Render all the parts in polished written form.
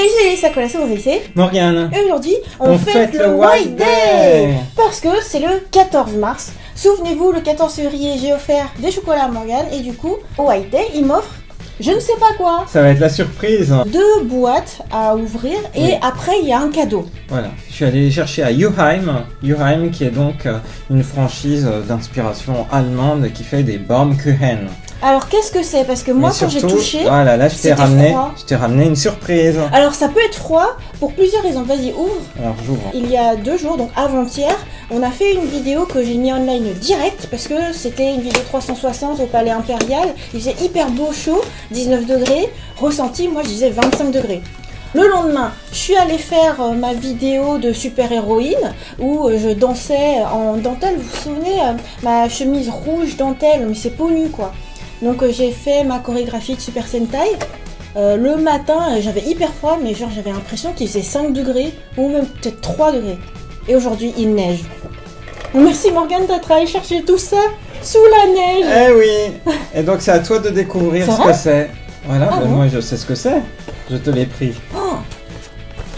Salut, ça colle, c'est bon, c'est Morgane. Et aujourd'hui, on fête le White Day. Parce que c'est le 14 mars. Souvenez-vous, le 14 février, j'ai offert des chocolats à Morgane. Et du coup, au White Day, il m'offre je ne sais pas quoi. Ça va être la surprise. 2 boîtes à ouvrir et oui. après, il y a un cadeau. Voilà, je suis allé chercher à Juheim. Juheim qui est donc une franchise d'inspiration allemande qui fait des Baumkuchen. Alors qu'est-ce que c'est? Parce que moi quand j'ai touché, voilà, là je t'ai ramené une surprise. Alors ça peut être froid pour plusieurs raisons. Vas-y, ouvre. Alors j'ouvre. Il y a 2 jours, donc avant-hier, on a fait une vidéo que j'ai mis online direct parce que c'était une vidéo 360 au Palais Impérial. Il faisait hyper beau, chaud, 19 degrés. Ressenti, moi je disais 25 degrés. Le lendemain, je suis allée faire ma vidéo de super-héroïne où je dansais en dentelle. Vous vous souvenez, ma chemise rouge dentelle, mais c'est peau nue quoi. Donc j'ai fait ma chorégraphie de Super Sentai. Le matin, j'avais hyper froid, mais genre j'avais l'impression qu'il faisait 5 degrés ou même peut-être 3 degrés. Et aujourd'hui, il neige. Merci Morgane d'être allée chercher tout ça sous la neige. Eh oui. Et donc c'est à toi de découvrir ce que c'est. Voilà, bon moi je sais ce que c'est. Je te l'ai pris. Oh.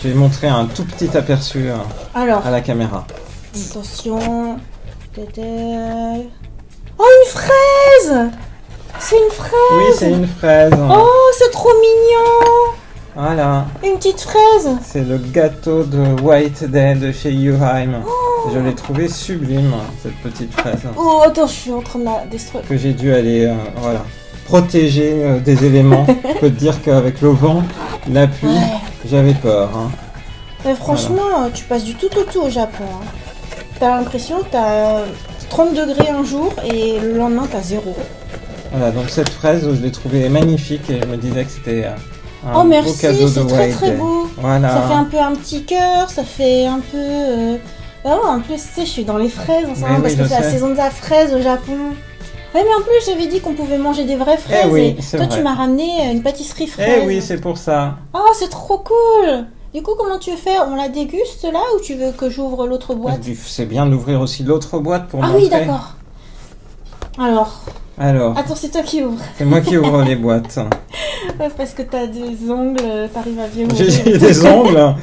Je vais montrer un tout petit aperçu à la caméra. Attention. Oh, une fraise! C'est une fraise! Oui, c'est une fraise. Oh, c'est trop mignon! Voilà. Une petite fraise! C'est le gâteau de White Day de chez Juheim. Oh. Je l'ai trouvé sublime, cette petite fraise. Oh, attends, je suis en train de la détruire. Que j'ai dû aller voilà, protéger des éléments. Je peux te dire qu'avec le vent, la pluie, j'avais peur. Hein. Mais franchement, voilà. Tu passes du tout au tout au Japon. Hein. T'as l'impression que t'as 30 degrés un jour et le lendemain t'as 0. Voilà, donc cette fraise, je l'ai trouvée magnifique et je me disais que c'était un beau cadeau de White Day. C'est très très beau. Voilà. Ça fait un peu un petit cœur, ça fait un peu... Oh, en plus, tu sais, je suis dans les fraises en ce moment parce que c'est la saison de la fraise au Japon. Ouais, mais en plus, j'avais dit qu'on pouvait manger des vraies fraises. Eh oui, et toi, tu m'as ramené une pâtisserie fraise. Eh oui, c'est pour ça. Oh, c'est trop cool. Du coup, comment tu veux faire? On la déguste là ou tu veux que j'ouvre l'autre boîte? C'est bien d'ouvrir aussi l'autre boîte pour montrer. Ah oui, d'accord. Alors. Attends, c'est toi qui ouvres. C'est moi qui ouvre les boîtes. Ouais, parce que t'as des ongles, t'arrives à bien ouvrir. J'ai des ongles.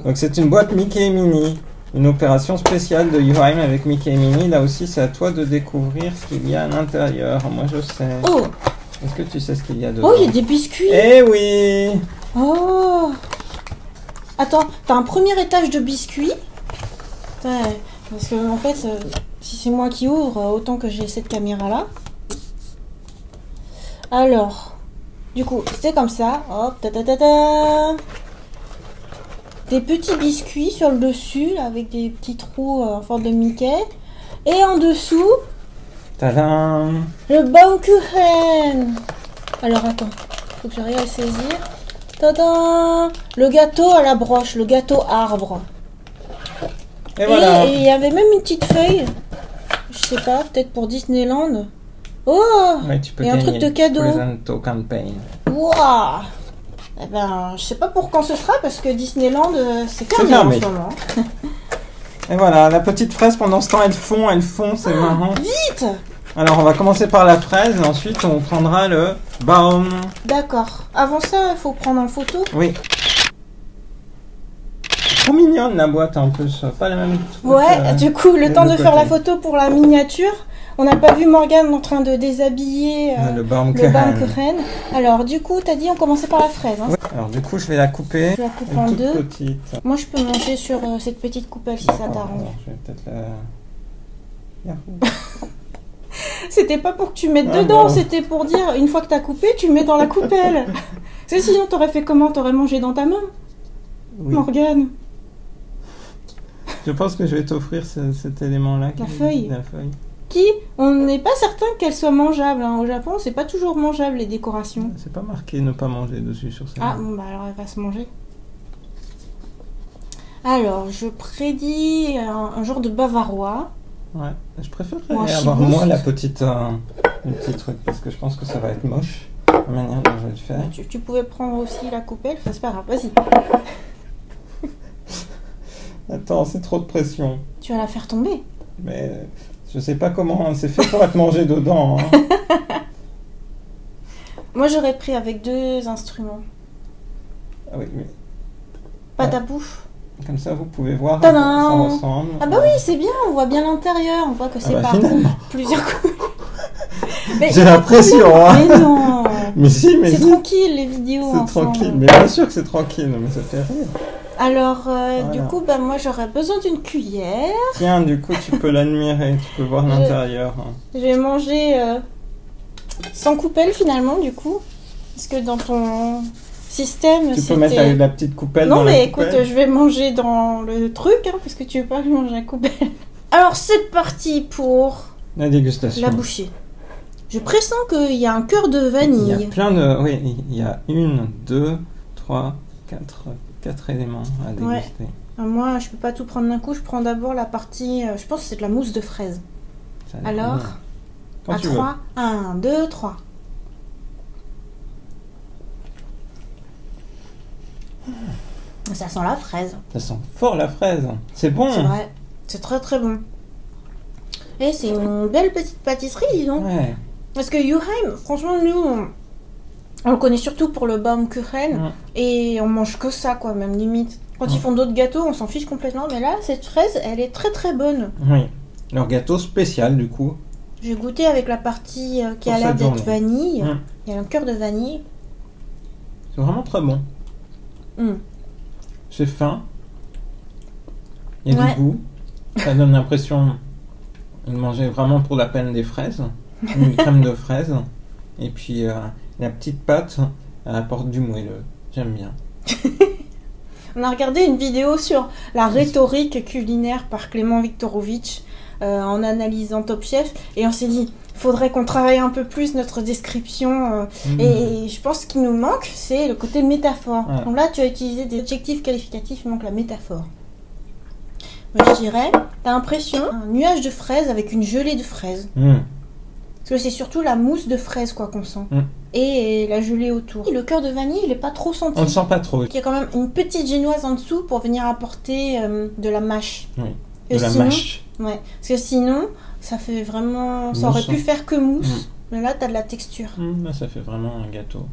Donc c'est une boîte Mickey et Minnie. Une opération spéciale de Juheim avec Mickey et Minnie. Là aussi, c'est à toi de découvrir ce qu'il y a à l'intérieur. Moi, je sais. Oh! Est-ce que tu sais ce qu'il y a dedans? Oh, il y a des biscuits. Eh oui. Oh. Attends, t'as un premier étage de biscuits. Ouais, parce que en fait, si c'est moi qui ouvre, autant que j'ai cette caméra-là. Alors, du coup, c'était comme ça. Hop, ta-ta-ta-ta. Des petits biscuits sur le dessus, avec des petits trous en forme de Mickey. Et en dessous... Tadam! Le Baumkuchen. Alors attends, faut que j'arrive à saisir. Tadam! Le gâteau à la broche, le gâteau arbre. Et voilà. Et il y avait même une petite feuille. Je sais pas, peut-être pour Disneyland. Oh! Ouais, tu peux et un truc de cadeau. Presento campaign. Waouh! Eh ben, je sais pas pour quand ce sera parce que Disneyland c'est fermé en ce moment. Et voilà, la petite fraise pendant ce temps elle fond, c'est marrant. Vite! Alors on va commencer par la fraise et ensuite on prendra le baum. D'accord. Avant ça, il faut prendre en photo. Oui. Trop mignonne la boîte en plus, pas la même. Ouais, du coup, le temps de faire la photo pour la miniature, on n'a pas vu Morgane en train de déshabiller le Baumkuchen. Alors du coup, t'as dit on commençait par la fraise. Hein. Ouais. Alors du coup, je vais la couper. Je la coupe en deux. Petite. Moi, je peux manger sur cette petite coupelle si ça t'arrange. Je vais peut-être la... C'était pas pour que tu mettes dedans, c'était pour dire, une fois que t'as coupé, tu mets dans la coupelle. Sinon, t'aurais fait comment? T'aurais mangé dans ta main, oui. Morgane. Je pense que je vais t'offrir cet élément-là. La feuille. La feuille. Qui, on n'est pas certain qu'elle soit mangeable. Hein. Au Japon, c'est pas toujours mangeable les décorations. C'est pas marqué ne pas manger dessus sur ça. Ah, bon, bah alors elle va se manger. Alors, je prédis un genre de bavarois. Ouais, je préférerais avoir moi la petite, le petit truc parce que je pense que ça va être moche la manière dont je vais le faire. Tu pouvais prendre aussi la coupelle, c'est pas grave, vas-y. Attends, c'est trop de pression. Tu vas la faire tomber. Mais je sais pas comment, c'est fait pour être mangé dedans. Hein. Moi, j'aurais pris avec 2 instruments. Ah oui, mais Pas Ouais. ta bouffe. comme ça, vous pouvez voir à quoi Tadam. ça ressemble. Ah bah oui, c'est bien, on voit bien l'intérieur, on voit que c'est bah, pas finalement. plusieurs coups. Mais J'ai l'impression, hein. Mais non. Mais si, mais C'est si. tranquille les vidéos C'est ensemble. tranquille. Mais bien sûr que c'est tranquille, mais ça fait rire. Alors, Voilà. du coup, bah, moi j'aurais besoin d'une cuillère. Tiens, du coup, tu peux l'admirer, tu peux voir l'intérieur. Hein. Je vais manger sans coupelle finalement, du coup. Parce que dans ton système, Tu peux mettre la petite coupelle Non, dans mais la écoute, coupelle. je vais manger dans le truc, hein, parce que tu veux pas que je mange la coupelle. Alors, c'est parti pour La dégustation. la bouchée. Je pressens qu'il y a un cœur de Il y a vanille. plein de... Oui, il y a 1, 2, 3, 4 éléments à déguster. Moi, je peux pas tout prendre d'un coup. Je prends d'abord la partie... je pense que c'est de la mousse de fraise. Ça a l'air Alors, bien. Quand à tu 3, 1, 2, 3. Ça sent la fraise. veux. Ça sent fort la fraise. C'est bon. C'est vrai. C'est très très bon. Et c'est une belle petite pâtisserie, dis donc. Ouais. Parce que Yuheim, franchement, nous, on le connaît surtout pour le Baumkuchen. Et on mange que ça, quoi, même limite. Quand ils font d'autres gâteaux, on s'en fiche complètement. Mais là, cette fraise, elle est très très bonne. Oui. Leur gâteau spécial, du coup. J'ai goûté avec la partie qui Pour a l'air cette d'être journée. vanille. Mm. Il y a un cœur de vanille. C'est vraiment très bon. Mm. C'est fin. Il y a Ouais. du goût. Ça donne l'impression de manger vraiment pour la peine des fraises. Une crème de fraise. Et puis la petite pâte, elle apporte du moelleux. J'aime bien. On a regardé une vidéo sur la rhétorique culinaire par Clément Viktorovitch en analysant Top Chef. Et on s'est dit, faudrait qu'on travaille un peu plus notre description. Et je pense qu'il nous manque, c'est le côté métaphore. Ouais. Donc là, tu as utilisé des adjectifs qualificatifs, il manque la métaphore. Moi, je dirais, t'as l'impression un nuage de fraises avec une gelée de fraises. Parce que c'est surtout la mousse de fraises quoi qu'on sent. Et la gelée autour. Le cœur de vanille, il est pas trop senti. On ne sent pas trop. Il y a quand même une petite génoise en dessous pour venir apporter de la mâche. Oui. Et De la sinon- mâche. Ouais. Parce que sinon, ça fait vraiment... Ça Mousse. aurait pu faire que mousse. Mais là, t'as de la texture. Là, ça fait vraiment un gâteau.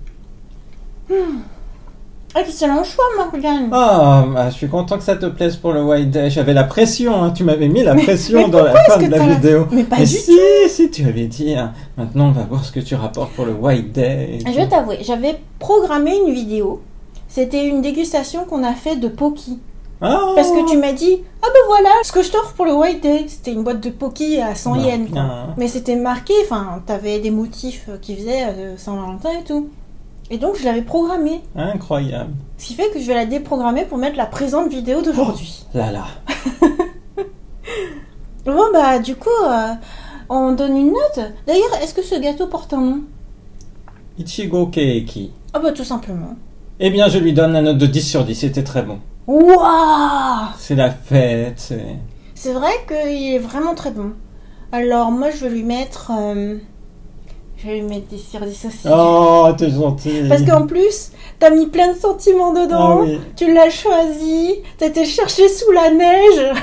Excellent choix, Morgane. Ah, bah, je suis content que ça te plaise pour le White Day. J'avais la pression, hein. Tu m'avais mis la pression Mais dans la pourquoi fin est-ce de que la t'as la- vidéo. Mais pas Mais du si, tu avais dit, hein, maintenant on va voir ce que tu rapportes pour le White Day. et Je tout. vais t'avouer, j'avais programmé une vidéo. C'était une dégustation qu'on a fait de Pocky. Ah, Parce que tu m'as dit, ah ben voilà, ce que je t'offre pour le White Day. C'était une boîte de Pocky à 100 Bah, yens. Quoi. bien. Mais c'était marqué, enfin, t'avais des motifs qui faisaient Saint-Valentin et tout. Et donc, je l'avais programmée. Incroyable. Ce qui fait que je vais la déprogrammer pour mettre la présente vidéo d'aujourd'hui. Là là. Bon, bah, du coup, on donne une note. D'ailleurs, est-ce que ce gâteau porte un nom? Ichigo Keiki. Ah bah, tout simplement. Eh bien, je lui donne la note de 10 sur 10. C'était très bon. Waouh! C'est la fête. C'est vrai qu'il est vraiment très bon. Alors, moi, je vais lui mettre... Je vais lui mettre 10 sur 10 aussi. Oh, t'es gentil. Parce qu'en plus, t'as mis plein de sentiments dedans. Ah oui. Tu l'as choisi. T'as été chercher sous la neige.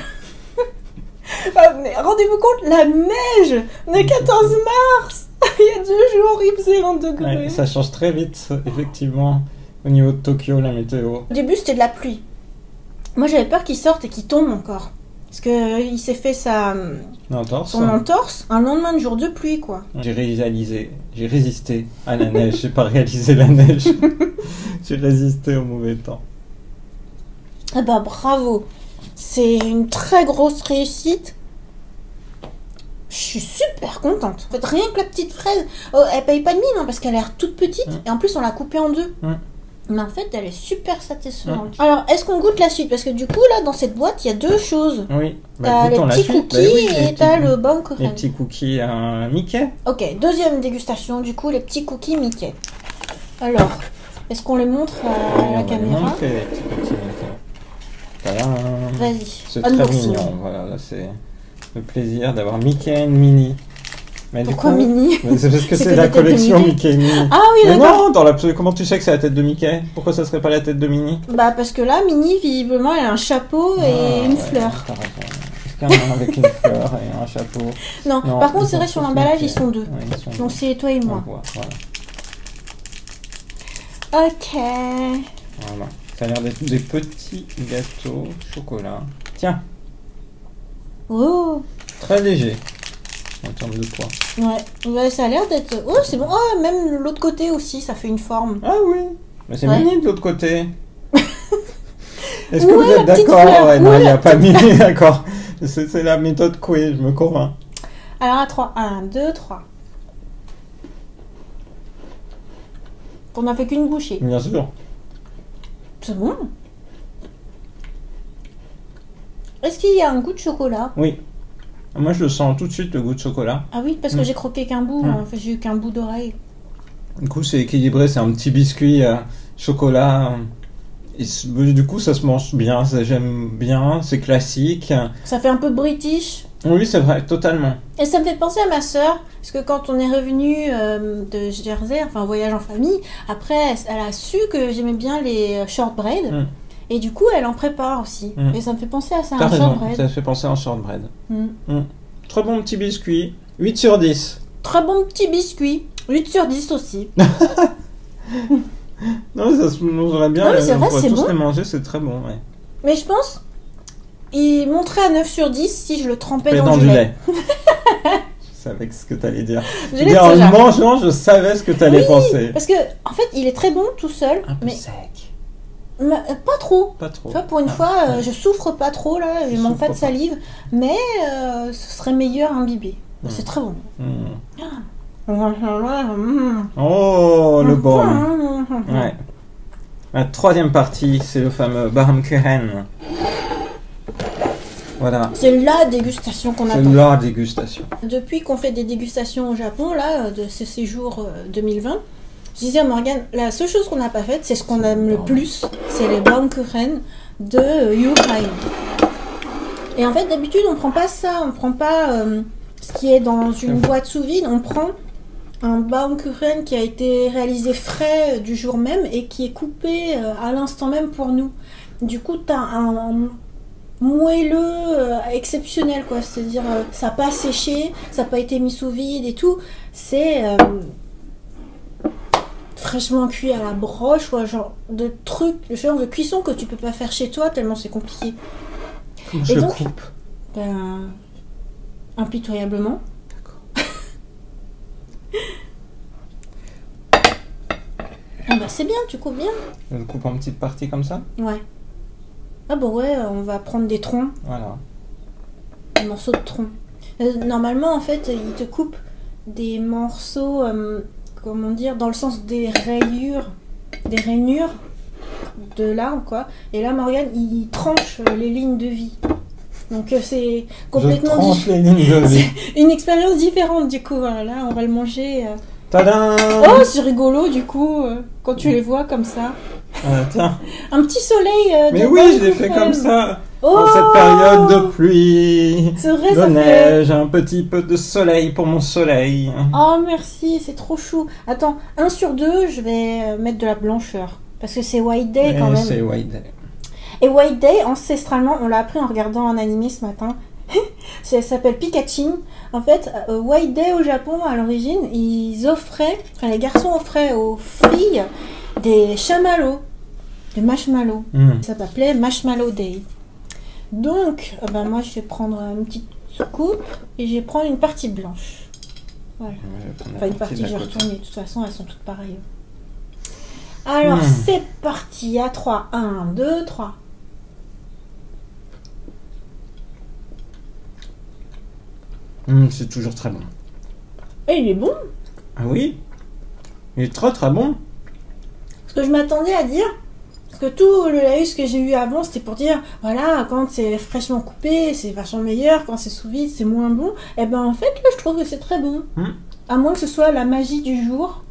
Ah, mais rendez-vous compte, la neige. On est 14 mars. Il y a 2 jours, il faisait 1 degré. Ouais, ça change très vite, effectivement. Au niveau de Tokyo, la météo. Au début, c'était de la pluie. Moi, j'avais peur qu'il sorte et qu'il tombe encore. Parce qu'il s'est fait L'entorse. son entorse un lendemain de jour de pluie, quoi. J'ai résisté à la neige. J'ai pas réalisé la neige. J'ai résisté au mauvais temps. Ah bah bravo. C'est une très grosse réussite. Je suis super contente. En fait, rien que la petite fraise, elle paye pas de mine hein, parce qu'elle a l'air toute petite et en plus on l'a coupée en 2. Mais en fait, elle est super satisfaisante. Alors, est-ce qu'on goûte la suite? Parce que du coup, là, dans cette boîte, il y a 2 choses. Oui. T'as les goûtons la petits suite. cookies Bah oui, les et t'as petits- le Baumkuchen. Les petits cookies Mickey. Ok, deuxième dégustation, du coup, les petits cookies Mickey. Alors, est-ce qu'on les montre à Oui, on la va les caméra? montrer, les petits cookies Mickey. Tadam. Vas-y, C'est très unboxing. mignon. Voilà, là, c'est le plaisir d'avoir Mickey and Minnie. Mais Pourquoi du coup, Minnie? mais c'est parce que C'est c'est que la la tête de collection Mickey. Mickey et Minnie. Ah oui, Mais d'accord. non, dans l'absolu, comment tu sais que c'est la tête de Mickey? Pourquoi ça serait pas la tête de Minnie? Bah, parce que là, Minnie, visiblement, elle a un chapeau et Ah, une ouais, fleur. t'as raison. Est-ce qu'il y en a un avec une fleur et un chapeau? Non, Non, par contre, ils c'est vrai, sont sur tous l'emballage, Mickey. ils sont 2. Ouais, ils sont Donc, c'est toi et On moi. voit, voilà. Ok. Voilà. Ça a l'air d'être des petits gâteaux chocolat. Tiens, Oh. très léger en termes de poids. Ouais, ça a l'air d'être... Oh, c'est bon. Oh, même l'autre côté aussi, ça fait une forme. Ah oui, mais c'est Ouais. mini de l'autre côté. Est-ce que Ouais, vous êtes la petite d'accord? fleur. Ouais, non, Ouais, il n'y a la pas mini, d'accord. C'est la méthode Coué, je me convainc. Alors à 3. 1, 2, 3. On n'a fait qu'une bouchée. Bien sûr. C'est bon. Est-ce qu'il y a un goût de chocolat? Oui. Moi, je le sens tout de suite, le goût de chocolat. Ah oui, parce que j'ai croqué qu'un bout. Mm. En fait, j'ai eu qu'un bout d'oreille. Du coup, c'est équilibré, c'est un petit biscuit chocolat. Et du coup, ça se mange bien, j'aime bien, c'est classique. Ça fait un peu british. Oui, c'est vrai, totalement. Et ça me fait penser à ma sœur, parce que quand on est revenu de Jersey, enfin voyage en famille, après elle a su que j'aimais bien les shortbread, Mm. et du coup elle en prépare aussi. Mm. Et ça me fait penser à ça, T'as un raison, shortbread. ça fait penser à un shortbread. Mm. Très bon petit biscuit, 8 sur 10. Très bon petit biscuit, 8 sur 10 aussi. Non, ça se mangerait bien, Non, mais c'est on vrai, pourrait c'est tous bon. les manger, c'est très bon. Ouais. Mais je pense, il monterait à 9 sur 10 si je le trempais Et dans du lait. Je savais ce que t'allais dire. Du lait de En soja. le mangeant, je savais ce que t'allais Oui, penser. Parce que, en fait, il est très bon tout seul, Un peu mais sec. pas trop. Pas trop. Tu vois, pour une fois, ouais. je souffre pas trop, là, je Je manque pas de souffre pas. salive, mais ce serait meilleur imbibé. Mm. C'est très bon. Mm. Mm. Oh, le baume. Mm. Ouais. La troisième partie, c'est le fameux Baumkuchen. Voilà. C'est la dégustation qu'on C'est attend. la dégustation. Depuis qu'on fait des dégustations au Japon, là, de ce séjour 2020, je disais à Morgane, la seule chose qu'on n'a pas faite, c'est ce qu'on aime le plus, c'est les Baumkuchen de Yuhai. Et en fait, d'habitude, on prend pas ça, on prend pas ce qui est dans une boîte sous vide, on prend un Baumkuchen qui a été réalisé frais du jour même et qui est coupé à l'instant même pour nous. Du coup, tu as un moelleux exceptionnel, quoi. C'est-à-dire, ça n'a pas séché, ça n'a pas été mis sous vide et tout. C'est fraîchement cuit à la broche, quoi, genre de trucs, le genre de cuisson que tu peux pas faire chez toi tellement c'est compliqué. Comment Et je le donc- coupe? Ben, impitoyablement. Ah bah c'est bien, tu coupes bien. Je le coupe en petites parties comme ça? Ouais. Ah bah ouais, on va prendre des troncs, Voilà. des morceaux de troncs. Normalement, en fait, ils te coupent des morceaux, comment dire, dans le sens des rainures de l'arbre, quoi. Et là, Morgane, il tranche les lignes de vie. Donc c'est Je complètement tranche les lignes de vie. une expérience différente, du coup. Voilà, là, on va le manger. Tadam! Oh, c'est rigolo, du coup, quand tu les vois comme ça. Tiens. Un petit soleil Mais de oui, je l'ai Baumkuchen. fait comme ça. Oh, Dans cette période de pluie, c'est vrai, de ça fait... neige, un petit peu de soleil pour mon soleil. Oh, merci, c'est trop chou. Attends, 1 sur 2, je vais mettre de la blancheur. Parce que c'est White Day quand Et même. c'est White Day. Et White Day, ancestralement, on l'a appris en regardant un animé ce matin. Ça s'appelle Pikachu. En fait, White Day au Japon, à l'origine, ils offraient, enfin les garçons offraient aux filles des chamallows, des marshmallows. Ça s'appelait Marshmallow Day. Donc, moi je vais prendre une petite coupe et je vais prendre une partie blanche. Voilà. Enfin, une partie que j'ai retournée, de toute façon, elles sont toutes pareilles. Alors, c'est parti, à 3. 1, 2, 3. C'est toujours très bon. Et il est bon. Ah oui? Il est très très bon. Ce que je m'attendais à dire, parce que tout le laïus que j'ai eu avant, c'était pour dire, voilà, quand c'est fraîchement coupé, c'est vachement meilleur, quand c'est sous vide, c'est moins bon. Et ben en fait, là, je trouve que c'est très bon. À moins que ce soit la magie du jour.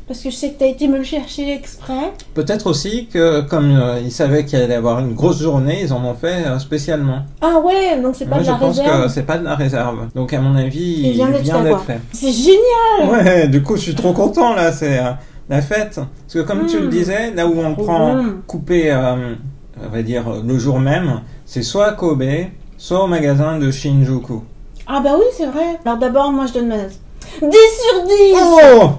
Parce que je sais que tu as été me le chercher exprès. Peut-être aussi que, comme ils savaient qu'il allait y avoir une grosse journée, ils en ont fait spécialement. Ah ouais, donc c'est pas Moi, de je la pense réserve. que c'est pas de la réserve. Donc, à mon avis, Il vient d'être fait, d'être quoi. fait. C'est génial. Ouais, du coup, je suis trop content, là. C'est la fête. Parce que, comme tu le disais, là où on Trop prend bon. coupé, on va dire, le jour même, c'est soit à Kobe, soit au magasin de Shinjuku. Ah bah oui, c'est vrai. Alors d'abord, moi, je donne ma note. 10 sur 10. Oh!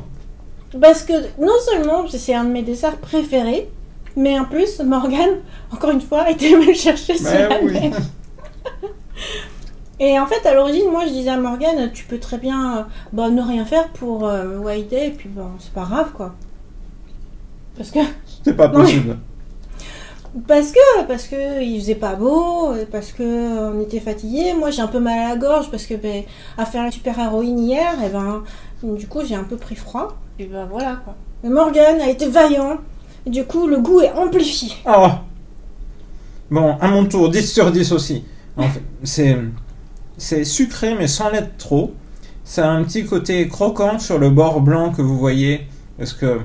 Parce que non seulement c'est un de mes desserts préférés, mais en plus, Morgane, encore une fois, était me chercher sur la neige. Et en fait, à l'origine, moi, je disais à Morgane, tu peux très bien ne rien faire pour White Day, et puis c'est pas grave, quoi. Parce que... C'est pas possible. Parce que il faisait pas beau, parce que on était fatigués. Moi, j'ai un peu mal à la gorge, parce que à faire la super-héroïne hier, du coup, j'ai un peu pris froid. Et voilà, quoi. Mais Morgane a été vaillant, et du coup, le goût est amplifié. Oh. Bon, à mon tour, 10 sur 10 aussi. En fait, c'est sucré, mais sans l'être trop. Ça a un petit côté croquant sur le bord blanc que vous voyez, parce que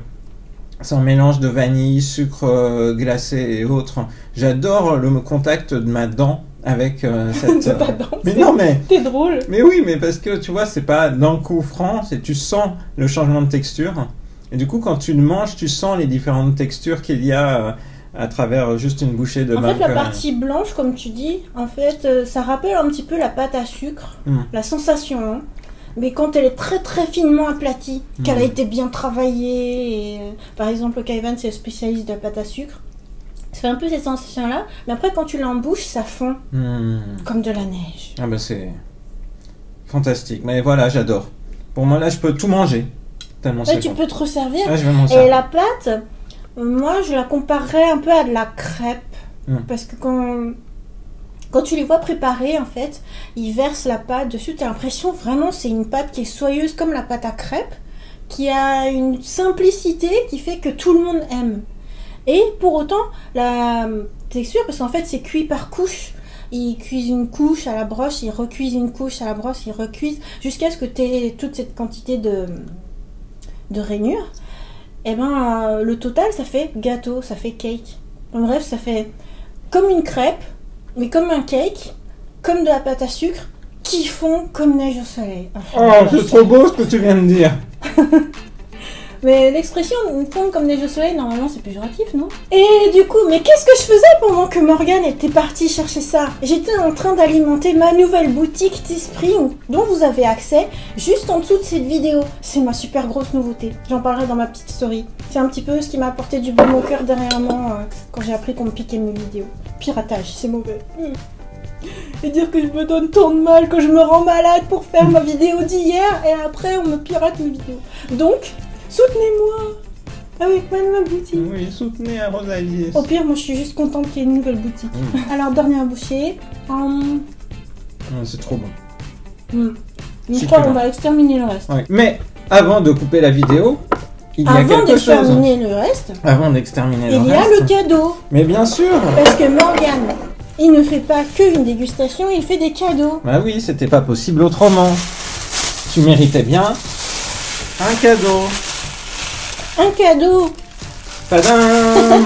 c'est un mélange de vanille, sucre glacé et autres. J'adore le contact de ma dent avec cette... de ta dent, mais non, mais... T'es drôle. Mais oui, mais parce que, tu vois, c'est pas d'un coup franc, tu sens le changement de texture. Et du coup, quand tu le manges, tu sens les différentes textures qu'il y a... à travers juste une bouchée de En fait, la partie blanche, comme tu dis, en fait, ça rappelle un petit peu la pâte à sucre, la sensation. Hein. Mais quand elle est très très finement aplatie, qu'elle a été bien travaillée, et, par exemple, Kaivan, c'est le spécialiste de la pâte à sucre, ça fait un peu cette sensation-là. Mais après, quand tu l'en bouches, ça fond comme de la neige. Ah ben c'est fantastique. Mais voilà, j'adore. Pour moi, là, je peux tout manger. Tellement c'est tu bon. peux te resservir. Ouais, je vais m'en servir. Et la pâte... Moi, je la comparerais un peu à de la crêpe. Parce que quand tu les vois préparer, en fait, ils versent la pâte dessus. Tu as l'impression, vraiment, c'est une pâte qui est soyeuse comme la pâte à crêpe, qui a une simplicité qui fait que tout le monde aime. Et pour autant, la texture, parce qu'en fait, c'est cuit par couche. Ils cuisent une couche à la broche, ils recuisent une couche à la broche, ils recuisent, jusqu'à ce que tu aies toute cette quantité de rainures. Et le total, ça fait gâteau, ça fait cake. Donc bref, ça fait comme une crêpe, mais comme un cake, comme de la pâte à sucre, qui fond comme neige au soleil. Oh, c'est trop beau ce que tu viens de dire. Mais l'expression fond comme neige au soleil, normalement, c'est péjoratif, non? Et du coup, mais qu'est-ce que je faisais pendant que Morgane était partie chercher ça? J'étais en train d'alimenter ma nouvelle boutique Teespring, dont vous avez accès juste en dessous de cette vidéo. C'est ma super grosse nouveauté. J'en parlerai dans ma petite story. C'est un petit peu ce qui m'a apporté du baume au cœur dernièrement quand j'ai appris qu'on me piquait mes vidéos. Piratage, c'est mauvais. Et dire que je me donne tant de mal, que je me rends malade pour faire ma vidéo d'hier, et après on me pirate mes vidéos. Donc, soutenez-moi avec ma nouvelle boutique. Oui, soutenez à Rosalie. Au pire, moi je suis juste contente qu'il y ait une nouvelle boutique. Alors, dernière bouchée. C'est trop bon. Je crois qu'on va exterminer le reste. Ouais. Mais avant de couper la vidéo, il y a quelque chose. Avant d'exterminer le reste, il y a le cadeau. Mais bien sûr. Parce que Morgane, il ne fait pas qu'une dégustation, il fait des cadeaux. Bah oui, c'était pas possible autrement. Tu méritais bien un cadeau. Un cadeau. Tadam.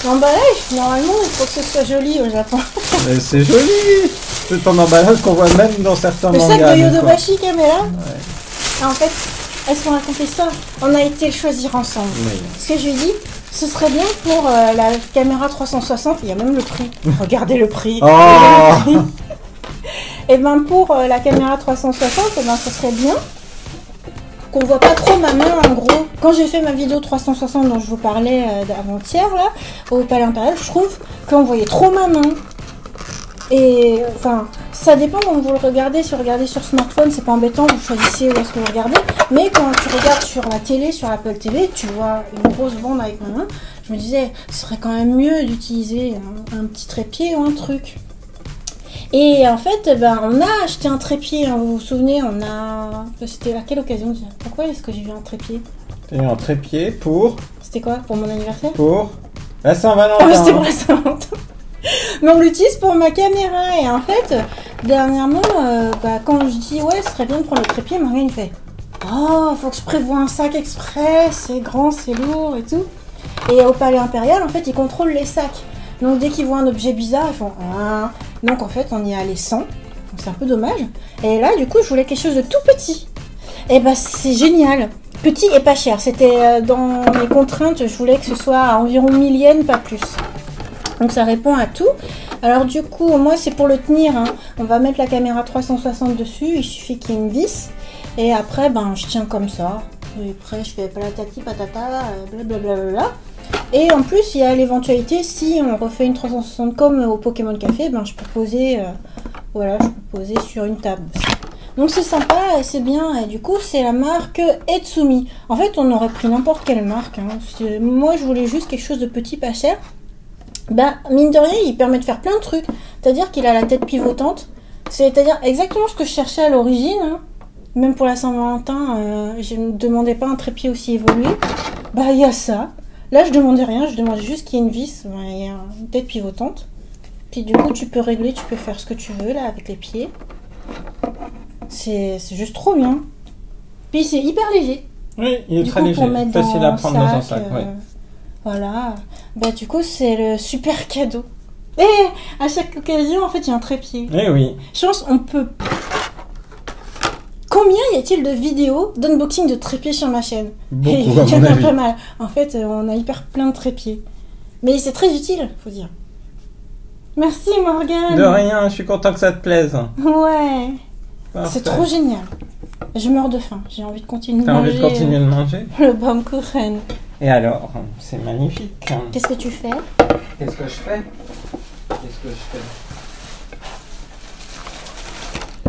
L'emballage, normalement, il faut que ce soit joli au Japon. Mais c'est joli. C'est un emballage qu'on voit même dans certains mangas. Le sac de Yodobashi Camera. En fait, est-ce qu'on a compris ça? On a été le choisir ensemble. Oui. Ce que je lui ai dit, ce serait bien pour la caméra 360, il y a même le prix. Regardez le prix. Oh. Et pour la caméra 360, ce serait bien qu'on voit pas trop ma main en gros. Quand j'ai fait ma vidéo 360 dont je vous parlais avant-hier là, au Palais Impérial, je trouve qu'on voyait trop ma main. Et enfin, ça dépend quand vous le regardez. Si vous regardez sur smartphone, c'est pas embêtant, vous choisissez où est-ce que vous regardez. Mais quand tu regardes sur la télé, sur Apple TV, tu vois une grosse bande avec ma main. Je me disais, ce serait quand même mieux d'utiliser un petit trépied ou un truc. Et en fait, on a acheté un trépied, hein, vous vous souvenez, c'était à quelle occasion? Pourquoi est-ce que j'ai eu un trépied? J'ai eu un trépied pour... C'était quoi? Pour mon anniversaire? Pour la Saint-Valentin. Ah, c'était pour la Saint-Valentin. Mais on l'utilise pour ma caméra. Et en fait, dernièrement, quand je dis ouais, ce serait bien de prendre le trépied, Morgane il fait oh, faut que je prévoie un sac exprès, c'est grand, c'est lourd et tout. Et au Palais Impérial, en fait, ils contrôlent les sacs. Donc dès qu'ils voient un objet bizarre, ils font ah. Donc en fait, on y est allé sans. Donc c'est un peu dommage. Et là, du coup, je voulais quelque chose de tout petit. Et c'est génial. Petit et pas cher. C'était dans mes contraintes, je voulais que ce soit à environ 1000 yens, pas plus. Donc ça répond à tout. Alors du coup, moi c'est pour le tenir. Hein. On va mettre la caméra 360 dessus. Il suffit qu'il y ait une vis. Et après, je tiens comme ça. Et après, je fais patati patata, blablabla. Et en plus, il y a l'éventualité, si on refait une 360 comme au Pokémon Café, ben, je peux poser, voilà, je peux poser sur une table aussi. Donc c'est sympa et c'est bien. Et du coup, c'est la marque Etsumi. En fait, on aurait pris n'importe quelle marque. Hein. Moi, je voulais juste quelque chose de petit, pas cher. Ben, mine de rien, il permet de faire plein de trucs. C'est-à-dire qu'il a la tête pivotante. C'est-à-dire exactement ce que je cherchais à l'origine. Hein. Même pour la Saint-Valentin, je ne demandais pas un trépied aussi évolué. Bah, il y a ça. Là, je demandais rien. Je demandais juste qu'il y ait une vis et une tête pivotante. Puis du coup, tu peux régler, tu peux faire ce que tu veux là avec les pieds. C'est juste trop bien. Puis c'est hyper léger. Oui, il est très léger. Facile à prendre dans un sac. Ouais. Voilà. Bah, du coup, c'est le super cadeau. Et à chaque occasion, en fait, il y a un trépied. Eh oui. Je pense on peut... Combien y a-t-il de vidéos d'unboxing de trépieds sur ma chaîne? Beaucoup, il y à en mon a avis. pas mal. En fait, on a hyper plein de trépieds. Mais c'est très utile, faut dire. Merci, Morgane. De rien, je suis content que ça te plaise. Ouais. Parfait. C'est trop génial. Je meurs de faim. J'ai envie de continuer de T'as manger. envie de continuer de manger? Le Baumkuchen. Et alors, c'est magnifique. Qu'est-ce que tu fais? Qu'est-ce que je fais? Qu'est-ce que je fais?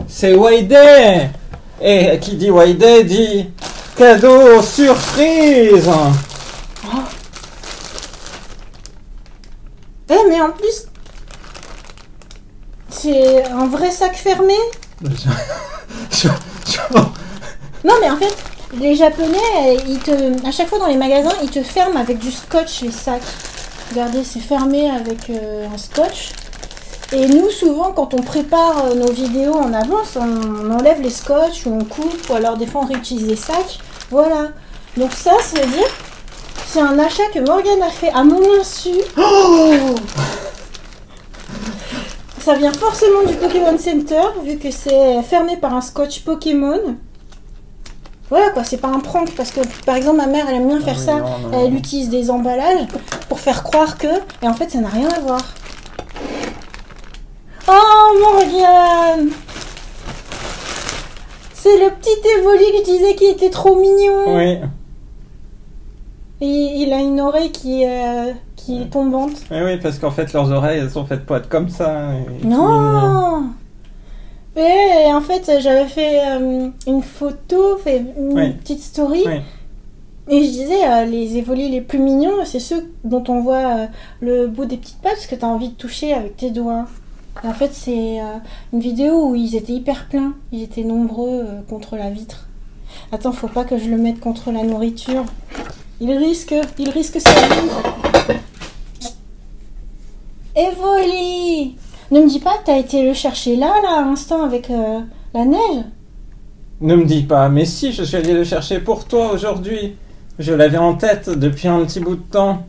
C'est White Day! Et qui dit White Day dit cadeau surprise! Oh. Mais en plus, c'est un vrai sac fermé. Non, mais en fait, les Japonais, à chaque fois dans les magasins, ils te ferment avec du scotch les sacs. Regardez, c'est fermé avec un scotch. Et nous, souvent, quand on prépare nos vidéos en avance, on enlève les scotch ou on coupe, ou alors des fois on réutilise les sacs. Voilà. Donc ça veut dire, c'est un achat que Morgane a fait à mon insu. Oh, ça vient forcément du Pokémon Center, vu que c'est fermé par un scotch Pokémon. Voilà quoi, c'est pas un prank, parce que par exemple ma mère elle aime bien faire ça, elle utilise des emballages pour faire croire que, et en fait ça n'a rien à voir. Oh Morgane, c'est le petit Evoli que je disais qui était trop mignon. Oui. Et il a une oreille qui est tombante. Oui, parce qu'en fait leurs oreilles elles sont faites pour être comme ça. Non. Et en fait, j'avais fait une photo, une petite story. Oui. Et je disais, les évolis les plus mignons, c'est ceux dont on voit le bout des petites pattes, parce que tu as envie de toucher avec tes doigts. Et en fait, c'est une vidéo où ils étaient hyper pleins. Ils étaient nombreux contre la vitre. Attends, faut pas que je le mette contre la nourriture. Il risque sa vie. Evoli! Ne me dis pas que t'as été le chercher là, à l'instant, avec la neige. Ne me dis pas, mais si, je suis allé le chercher pour toi aujourd'hui. Je l'avais en tête depuis un petit bout de temps.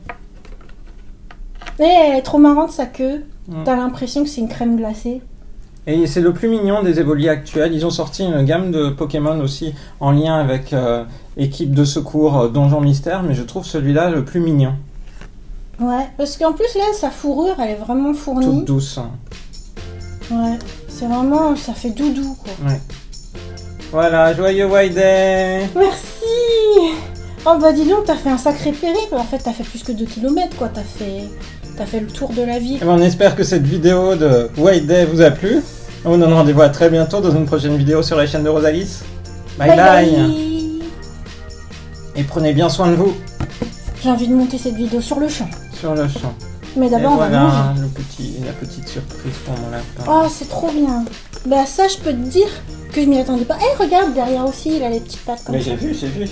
Elle est trop marrante sa queue. T'as l'impression que c'est une crème glacée. Et c'est le plus mignon des évolis actuels. Ils ont sorti une gamme de Pokémon aussi en lien avec équipe de secours Donjon Mystère, mais je trouve celui-là le plus mignon. Ouais, parce qu'en plus là, sa fourrure, elle est vraiment fournie. Toute douce. Ouais, c'est vraiment, ça fait doudou quoi. Ouais. Voilà, joyeux White Day. Merci. Oh bah dis donc, t'as fait un sacré périple. En fait, t'as fait plus que 2 km quoi. T'as fait le tour de la ville. Et on espère que cette vidéo de White Day vous a plu. On vous donne rendez-vous à très bientôt dans une prochaine vidéo sur la chaîne de Rosalis. Bye bye. Et prenez bien soin de vous. J'ai envie de monter cette vidéo sur le champ. Sur le champ. Mais d'abord, on va manger. La petite surprise pour mon lapin. Oh, c'est trop bien. Bah ça, je peux te dire que je m'y attendais pas. Eh, regarde, derrière aussi, il a les petites pattes comme ça. Mais j'ai vu.